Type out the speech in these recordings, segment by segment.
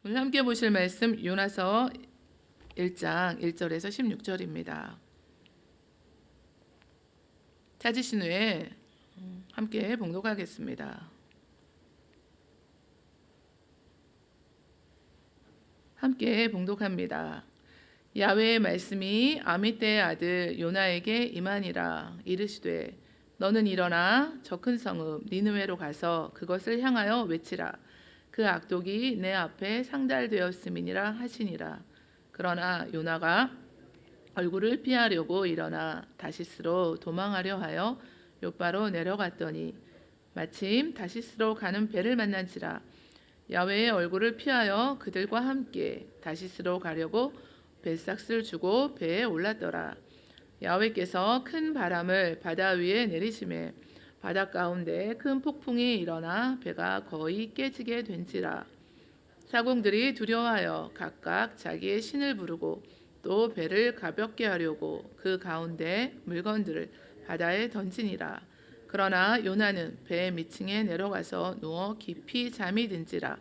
오늘 함께 보실 말씀 요나서 1장 1절에서 16절입니다. 찾으신 후에 함께 봉독하겠습니다. 함께 봉독합니다. 야훼의 말씀이 아미떼의 아들 요나에게 임하니라. 이르시되 너는 일어나 저 큰 성읍 니느웨로 가서 그것을 향하여 외치라. 그 악독이 내 앞에 상달되었음이니라 하시니라. 그러나 요나가 얼굴을 피하려고 일어나 다시스로 도망하려 하여 요바로 내려갔더니 마침 다시스로 가는 배를 만난지라. 야훼의 얼굴을 피하여 그들과 함께 다시스로 가려고 뱃삭을 주고 배에 올랐더라. 야훼께서 큰 바람을 바다 위에 내리시매 바다 가운데 큰 폭풍이 일어나 배가 거의 깨지게 된지라. 사공들이 두려워하여 각각 자기의 신을 부르고 또 배를 가볍게 하려고 그 가운데 물건들을 바다에 던지니라. 그러나 요나는 배 밑층에 내려가서 누워 깊이 잠이 든지라.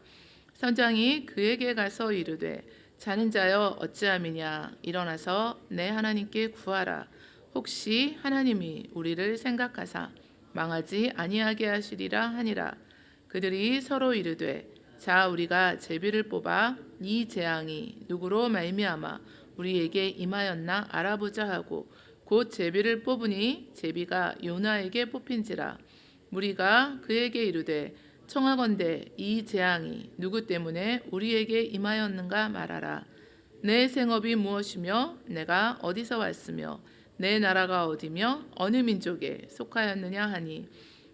선장이 그에게 가서 이르되 자는 자여 어찌함이냐. 일어나서 내 하나님께 구하라. 혹시 하나님이 우리를 생각하사 망하지 아니하게 하시리라 하니라. 그들이 서로 이르되 자 우리가 제비를 뽑아 이 재앙이 누구로 말미암아 우리에게 임하였나 알아보자 하고 곧 제비를 뽑으니 제비가 요나에게 뽑힌지라. 무리가 그에게 이르되 청하건대 이 재앙이 누구 때문에 우리에게 임하였는가 말하라. 내 생업이 무엇이며 내가 어디서 왔으며 내 나라가 어디며 어느 민족에 속하였느냐 하니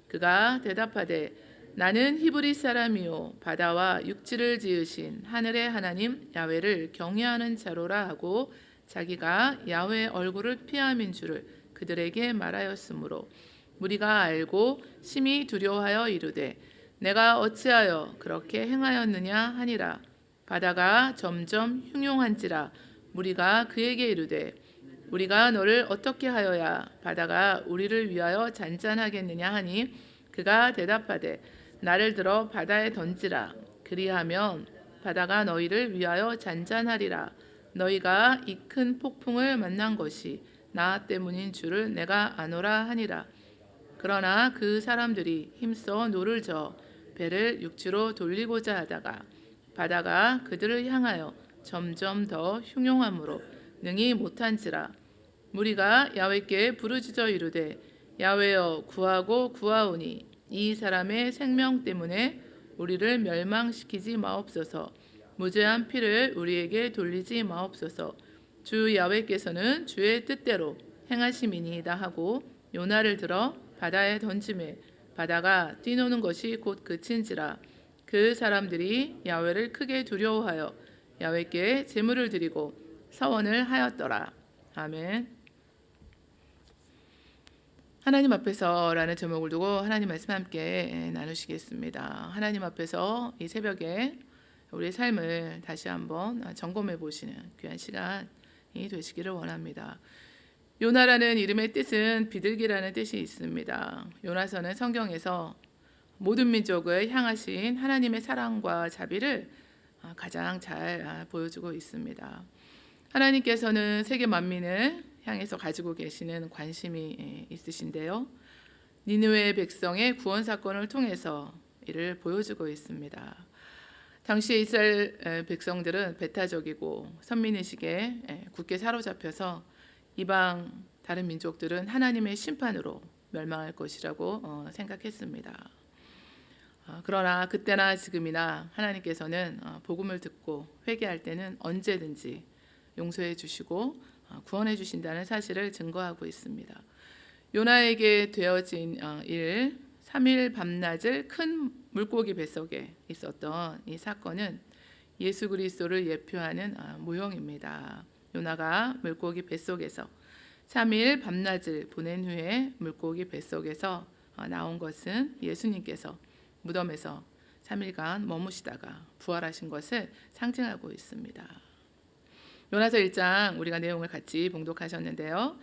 그가 대답하되 나는 히브리 사람이요 바다와 육지를 지으신 하늘의 하나님 야훼를 경외하는 자로라 하고 자기가 야훼의 얼굴을 피함인 줄을 그들에게 말하였으므로 무리가 알고 심히 두려워하여 이르되 내가 어찌하여 그렇게 행하였느냐 하니라. 바다가 점점 흉용한지라. 무리가 그에게 이르되 우리가 너를 어떻게 하여야 바다가 우리를 위하여 잔잔하겠느냐 하니 그가 대답하되 나를 들어 바다에 던지라. 그리하면 바다가 너희를 위하여 잔잔하리라. 너희가 이 큰 폭풍을 만난 것이 나 때문인 줄을 내가 아노라 하니라. 그러나 그 사람들이 힘써 노를 저어 배를 육지로 돌리고자 하다가 바다가 그들을 향하여 점점 더 흉용함으로 능히 못한지라. 무리가 야훼께 부르짖어 이르되 야훼여 구하고 구하오니 이 사람의 생명 때문에 우리를 멸망시키지 마옵소서. 무죄한 피를 우리에게 돌리지 마옵소서. 주 야훼께서는 주의 뜻대로 행하심이니이다 하고 요나를 들어 바다에 던지매 바다가 뛰노는 것이 곧 그친지라. 그 사람들이 야훼를 크게 두려워하여 야훼께 제물을 드리고 서원을 하였더라. 아멘. 하나님 앞에서라는 제목을 두고 하나님 말씀 함께 나누시겠습니다. 하나님 앞에서 이 새벽에 우리의 삶을 다시 한번 점검해 보시는 귀한 시간이 되시기를 원합니다. 요나라는 이름의 뜻은 비둘기라는 뜻이 있습니다. 요나서는 성경에서 모든 민족을 향하신 하나님의 사랑과 자비를 가장 잘 보여주고 있습니다. 하나님께서는 세계 만민을 향해서 가지고 계시는 관심이 있으신데요. 니느웨 백성의 구원 사건을 통해서 이를 보여주고 있습니다. 당시 이스라엘 백성들은 배타적이고 선민의식에 굳게 사로잡혀서 이방 다른 민족들은 하나님의 심판으로 멸망할 것이라고 생각했습니다. 그러나 그때나 지금이나 하나님께서는 복음을 듣고 회개할 때는 언제든지 용서해 주시고 구원해 주신다는 사실을 증거하고 있습니다. 요나에게 되어진 일 3일 밤낮을 큰 물고기 뱃속에 있었던 이 사건은 예수 그리스도를 예표하는 모형입니다. 요나가 물고기 뱃속에서 3일 밤낮을 보낸 후에 물고기 뱃속에서 나온 것은 예수님께서 무덤에서 3일간 머무시다가 부활하신 것을 상징하고 있습니다. 요나서 1장 우리가 내용을 같이 봉독하셨는데요.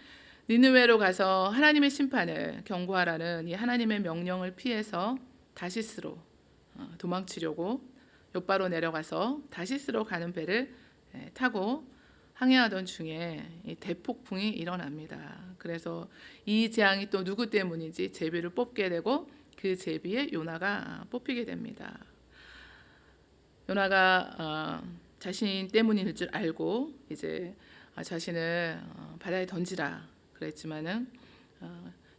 니느웨로 가서 하나님의 심판을 경고하라는 이 하나님의 명령을 피해서 다시스로 도망치려고 욥바로 내려가서 다시스로 가는 배를 타고 항해하던 중에 이 대폭풍이 일어납니다. 그래서 이 재앙이 또 누구 때문인지 제비를 뽑게 되고 그 제비에 요나가 뽑히게 됩니다. 요나가 자신 때문일 줄 알고 이제 자신을 바다에 던지라 그랬지만은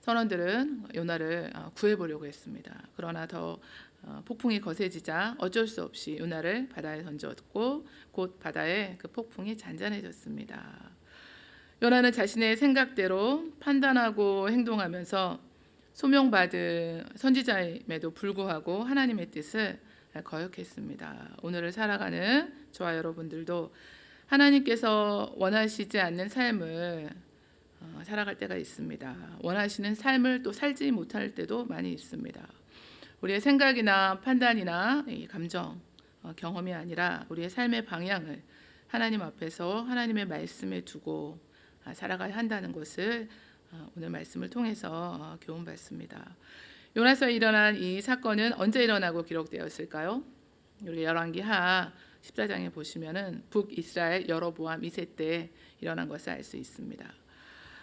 선원들은 요나를 구해보려고 했습니다. 그러나 더 폭풍이 거세지자 어쩔 수 없이 요나를 바다에 던졌고 곧 바다에 그 폭풍이 잔잔해졌습니다. 요나는 자신의 생각대로 판단하고 행동하면서 소명받은 선지자임에도 불구하고 하나님의 뜻을 거역했습니다. 오늘을 살아가는 저와 여러분들도 하나님께서 원하시지 않는 삶을 살아갈 때가 있습니다. 원하시는 삶을 또 살지 못할 때도 많이 있습니다. 우리의 생각이나 판단이나 감정, 경험이 아니라 우리의 삶의 방향을 하나님 앞에서 하나님의 말씀에 두고 살아가야 한다는 것을 오늘 말씀을 통해서 교훈받습니다. 요나서에 일어난 이 사건은 언제 일어나고 기록되었을까요? 우리 열왕기하 14장에 보시면은 북이스라엘 여로보암 2세 때 일어난 것을 알 수 있습니다.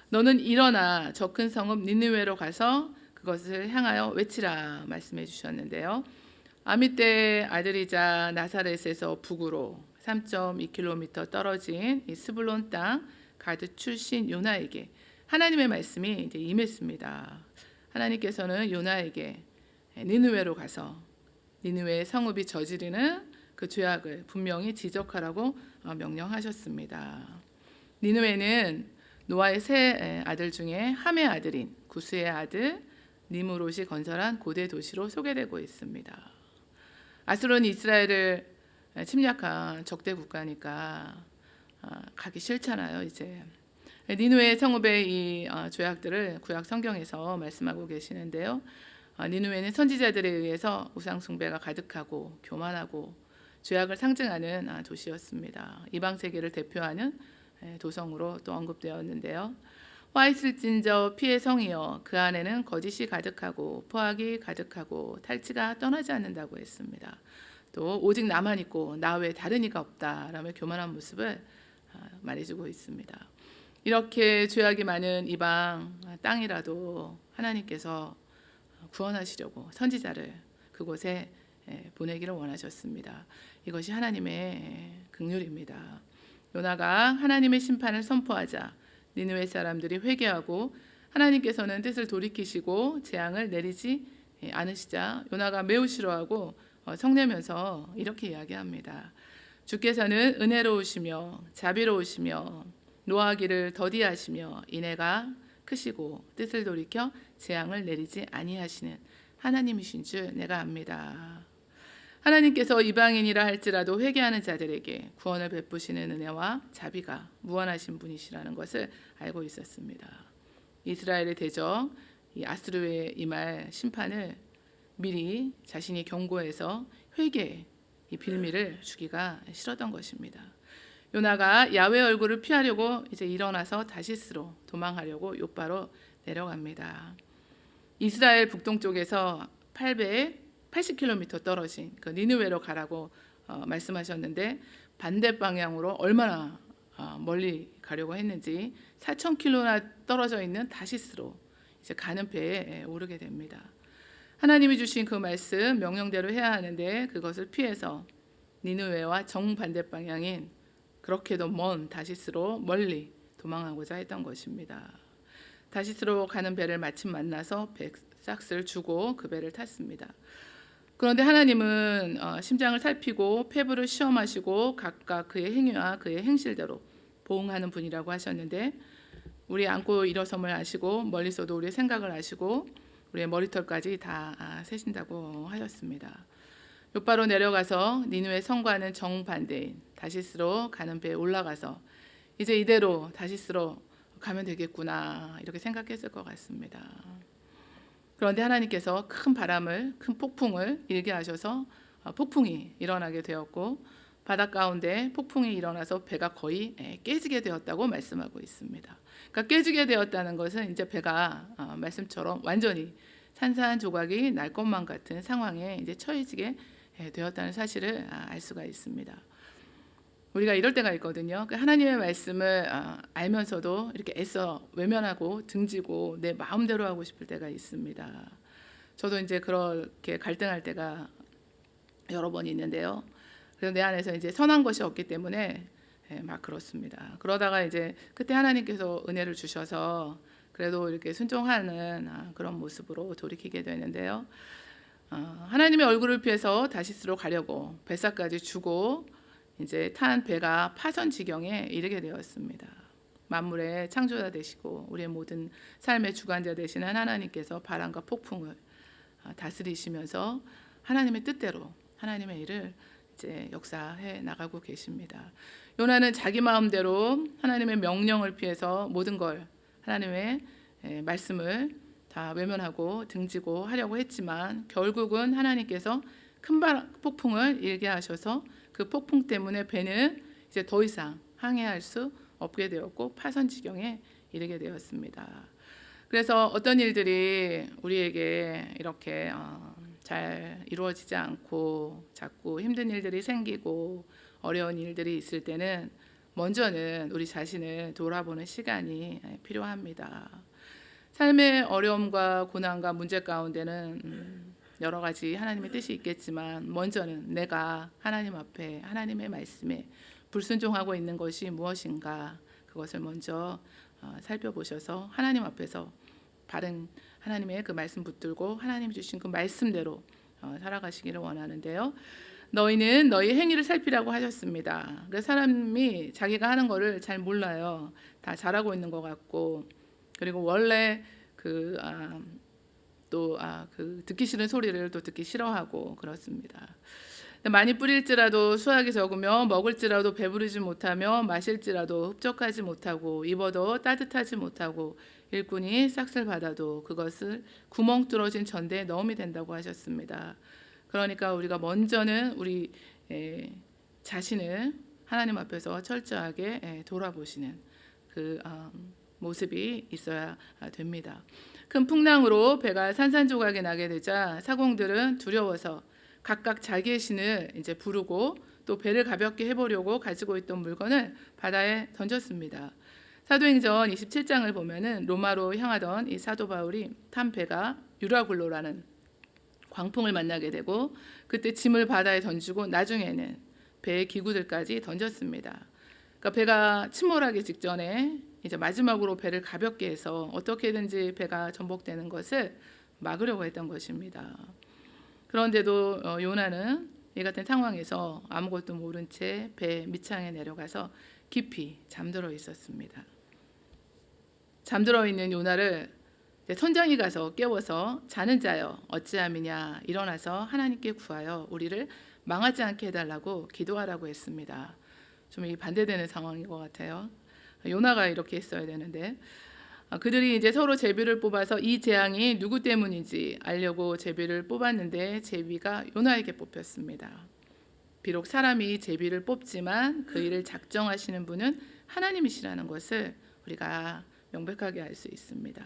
너는 일어나 저 큰 성읍 니느웨로 가서 그것을 향하여 외치라 말씀해 주셨는데요. 아미떼 아들이자 나사렛에서 북으로 3.2km 떨어진 이 스불론 땅 가드 출신 요나에게 하나님의 말씀이 이제 임했습니다. 하나님께서는 요나에게 니느웨로 가서 니느웨의 성읍이 저지르는 그 죄악을 분명히 지적하라고 명령하셨습니다. 니느웨는 노아의 세 아들 중에 함의 아들인 구스의 아들 니므롯이 건설한 고대 도시로 소개되고 있습니다. 아수르는 이스라엘을 침략한 적대 국가니까 가기 싫잖아요. 이제 니느웨 성읍의 이 죄악들을 구약 성경에서 말씀하고 계시는데요. 니느웨는 선지자들에 의해서 우상 숭배가 가득하고 교만하고 죄악을 상징하는 도시였습니다. 이방 세계를 대표하는 도성으로 또 언급되었는데요. 화 있을진저 피의 성이여 그 안에는 거짓이 가득하고 포악이 가득하고 탈취가 떠나지 않는다고 했습니다. 또 오직 나만 있고 나 외에 다른 이가 없다라며 교만한 모습을 말해주고 있습니다. 이렇게 죄악이 많은 이방 땅이라도 하나님께서 구원하시려고 선지자를 그곳에 보내기를 원하셨습니다. 이것이 하나님의 긍휼입니다. 요나가 하나님의 심판을 선포하자 니느웨 사람들이 회개하고 하나님께서는 뜻을 돌이키시고 재앙을 내리지 않으시자 요나가 매우 싫어하고 성내면서 이렇게 이야기합니다. 주께서는 은혜로우시며 자비로우시며 노하기를 더디하시며 인애가 크시고 뜻을 돌이켜 재앙을 내리지 아니하시는 하나님이신 줄 내가 압니다. 하나님께서 이방인이라 할지라도 회개하는 자들에게 구원을 베푸시는 은혜와 자비가 무한하신 분이시라는 것을 알고 있었습니다. 이스라엘의 대적 이 아수르의 임할 심판을 미리 자신이 경고해서 회개의 이 빌미를 주기가 싫었던 것입니다. 요나가 야훼 얼굴을 피하려고 이제 일어나서 다시스로 도망하려고 욥바로 내려갑니다. 이스라엘 북동쪽에서 880km 떨어진 그 니느웨로 가라고 말씀하셨는데 반대 방향으로 얼마나 멀리 가려고 했는지 4,000km나 떨어져 있는 다시스로 이제 가는 배에 오르게 됩니다. 하나님이 주신 그 말씀 명령대로 해야 하는데 그것을 피해서 니느웨와 정반대 방향인 그렇게도 먼 다시스로 멀리 도망하고자 했던 것입니다. 다시스로 가는 배를 마침 만나서 백삭스를 주고 그 배를 탔습니다. 그런데 하나님은 심장을 살피고 폐부를 시험하시고 각각 그의 행위와 그의 행실대로 보응하는 분이라고 하셨는데 우리 안고 일어섬을 아시고 멀리서도 우리의 생각을 아시고 우리의 머리털까지 다 세신다고 하셨습니다. 욥바로 내려가서 니느웨 성과는 정반대인 다시스로 가는 배에 올라가서 이제 이대로 다시스로 가면 되겠구나 이렇게 생각했을 것 같습니다. 그런데 하나님께서 큰 바람을 큰 폭풍을 일게 하셔서 폭풍이 일어나게 되었고 바다 가운데 폭풍이 일어나서 배가 거의 깨지게 되었다고 말씀하고 있습니다. 그러니까 깨지게 되었다는 것은 이제 배가 말씀처럼 완전히 산산조각이 날 것만 같은 상황에 이제 처해지게 되었다는 사실을 알 수가 있습니다. 우리가 이럴 때가 있거든요. 하나님의 말씀을 알면서도 이렇게 애써 외면하고 등지고 내 마음대로 하고 싶을 때가 있습니다. 저도 이제 그렇게 갈등할 때가 여러 번 있는데요. 그래서 내 안에서 이제 선한 것이 없기 때문에 막 그렇습니다. 그러다가 이제 그때 하나님께서 은혜를 주셔서 그래도 이렇게 순종하는 그런 모습으로 돌이키게 되는데요. 하나님의 얼굴을 피해서 다시스로 가려고 뱃사까지 주고 이제 탄 배가 파선 지경에 이르게 되었습니다. 만물의 창조자 되시고 우리의 모든 삶의 주관자 되시는 하나님께서 바람과 폭풍을 다스리시면서 하나님의 뜻대로 하나님의 일을 이제 역사해 나가고 계십니다. 요나는 자기 마음대로 하나님의 명령을 피해서 모든 걸 하나님의 말씀을 다 외면하고 등지고 하려고 했지만 결국은 하나님께서 큰 폭풍을 일게 하셔서 그 폭풍 때문에 배는 이제 더 이상 항해할 수 없게 되었고 파선 지경에 이르게 되었습니다. 그래서 어떤 일들이 우리에게 이렇게 잘 이루어지지 않고 자꾸 힘든 일들이 생기고 어려운 일들이 있을 때는 먼저는 우리 자신을 돌아보는 시간이 필요합니다. 삶의 어려움과 고난과 문제 가운데는 여러 가지 하나님의 뜻이 있겠지만 먼저는 내가 하나님 앞에 하나님의 말씀에 불순종하고 있는 것이 무엇인가 그것을 먼저 살펴보셔서 하나님 앞에서 바른 하나님의 그 말씀 붙들고 하나님 주신 그 말씀대로 살아가시기를 원하는데요. 너희는 너희 행위를 살피라고 하셨습니다. 그래서 사람이 자기가 하는 거를 잘 몰라요. 다 잘하고 있는 것 같고 그리고 원래 그 듣기 싫은 소리를 또 듣기 싫어하고 그렇습니다. 많이 뿌릴지라도 수확이 적으며 먹을지라도 배부르지 못하며 마실지라도 흡족하지 못하고 입어도 따뜻하지 못하고 일꾼이 싹쓸 받아도 그것을 구멍 뚫어진 전대에 넣음이 된다고 하셨습니다. 그러니까 우리가 먼저는 우리 자신을 하나님 앞에서 철저하게 돌아보시는 그 모습이 있어야 됩니다. 큰 풍랑으로 배가 산산조각이 나게 되자 사공들은 두려워서 각각 자기의 신을 이제 부르고 또 배를 가볍게 해보려고 가지고 있던 물건을 바다에 던졌습니다. 사도행전 27장을 보면은 로마로 향하던 이 사도 바울이 탄 배가 유라굴로라는 광풍을 만나게 되고 그때 짐을 바다에 던지고 나중에는 배의 기구들까지 던졌습니다. 그러니까 배가 침몰하기 직전에 이제 마지막으로 배를 가볍게 해서 어떻게든지 배가 전복되는 것을 막으려고 했던 것입니다. 그런데도 요나는 이 같은 상황에서 아무것도 모른 채 배 밑창에 내려가서 깊이 잠들어 있었습니다. 잠들어 있는 요나를 선장이 가서 깨워서 자는 자여 어찌함이냐 일어나서 하나님께 구하여 우리를 망하지 않게 해달라고 기도하라고 했습니다. 좀 이 반대되는 상황인 것 같아요. 요나가 이렇게 했어야 되는데 그들이 이제 서로 제비를 뽑아서 이 재앙이 누구 때문인지 알려고 제비를 뽑았는데 제비가 요나에게 뽑혔습니다. 비록 사람이 제비를 뽑지만 그 일을 작정하시는 분은 하나님이시라는 것을 우리가 명백하게 알 수 있습니다.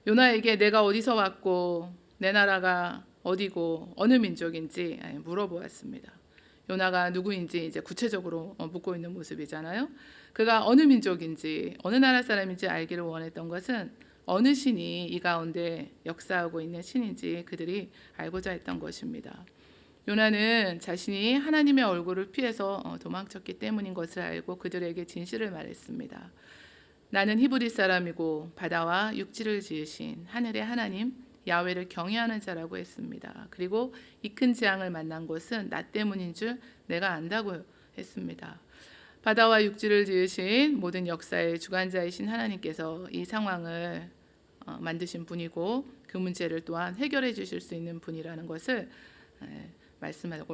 요나에게 내가 어디서 왔고 내 나라가 어디고 어느 민족인지 물어보았습니다. 요나가 누구인지 이제 구체적으로 묻고 있는 모습이잖아요. 그가 어느 민족인지 어느 나라 사람인지 알기를 원했던 것은 어느 신이 이 가운데 역사하고 있는 신인지 그들이 알고자 했던 것입니다. 요나는 자신이 하나님의 얼굴을 피해서 도망쳤기 때문인 것을 알고 그들에게 진실을 말했습니다. 나는 히브리 사람이고 바다와 육지를 지으신 하늘의 하나님 야훼를 경외하는 자라고 했습니다. 그리고 이 큰 재앙을 만난 것은 나 때문인 줄 내가 안다고 했습니다. 바다와 육지를 지으신 모든 역사의 주관자이신 하나님께서 이 상황을 만드신 분이고 그 문제를 또한 해결해 주실 수 있는 분이라는 것을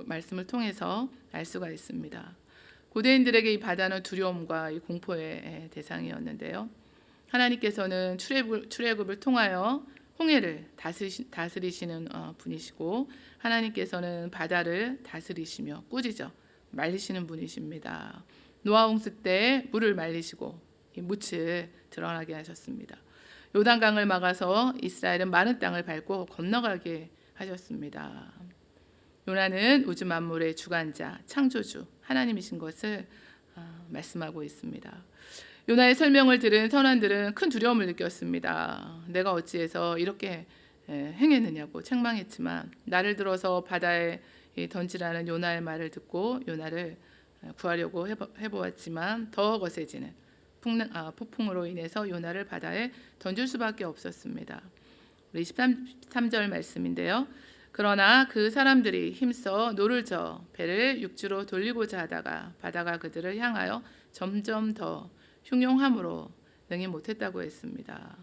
말씀을 통해서 알 수가 있습니다. 고대인들에게 이 바다는 두려움과 이 공포의 대상이었는데요. 하나님께서는 출애굽을 통하여 홍해를 다스리시는 분이시고 하나님께서는 바다를 다스리시며 꾸짖어 말리시는 분이십니다. 노아 홍수 때 물을 말리시고 이 묻을 드러나게 하셨습니다. 요단강을 막아서 이스라엘은 마른 땅을 밟고 건너가게 하셨습니다. 요나는 우주 만물의 주관자, 창조주 하나님이신 것을 말씀하고 있습니다. 요나의 설명을 들은 선원들은 큰 두려움을 느꼈습니다. 내가 어찌해서 이렇게 행했느냐고 책망했지만 나를 들어서 바다에 던지라는 요나의 말을 듣고 요나를 구하려고 해보았지만 더 거세지는 폭풍으로 인해서 요나를 바다에 던질 수밖에 없었습니다. 우리 13절 말씀인데요. 그러나 그 사람들이 힘써 노를 저 배를 육지로 돌리고자 하다가 바다가 그들을 향하여 점점 더 흉용함으로 능히 못했다고 했습니다.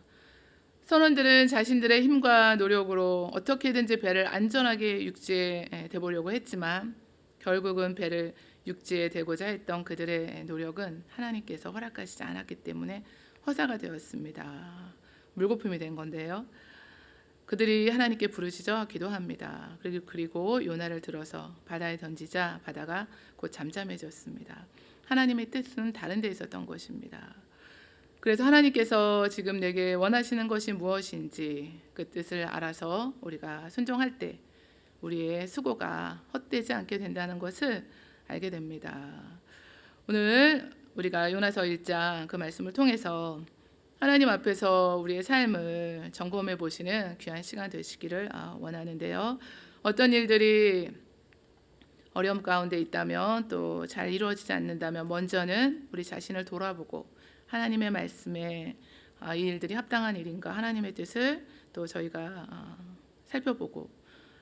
선원들은 자신들의 힘과 노력으로 어떻게든지 배를 안전하게 육지에 대보려고 했지만 결국은 배를 육지에 대고자 했던 그들의 노력은 하나님께서 허락하시지 않았기 때문에 허사가 되었습니다. 물거품이 된 건데요. 그들이 하나님께 부르시죠 기도합니다. 그리고 요나를 들어서 바다에 던지자 바다가 곧 잠잠해졌습니다. 하나님의 뜻은 다른 데 있었던 것입니다. 그래서 하나님께서 지금 내게 원하시는 것이 무엇인지 그 뜻을 알아서 우리가 순종할 때 우리의 수고가 헛되지 않게 된다는 것을 알게 됩니다. 오늘 우리가 요나서 1장 그 말씀을 통해서 하나님 앞에서 우리의 삶을 점검해 보시는 귀한 시간 되시기를 원하는데요. 어떤 일들이 어려움 가운데 있다면 또 잘 이루어지지 않는다면 먼저는 우리 자신을 돌아보고 하나님의 말씀에 이 일들이 합당한 일인가 하나님의 뜻을 또 저희가 살펴보고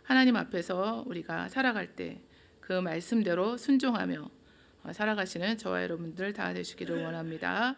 하나님 앞에서 우리가 살아갈 때 그 말씀대로 순종하며 살아가시는 저와 여러분들 다 되시기를 원합니다.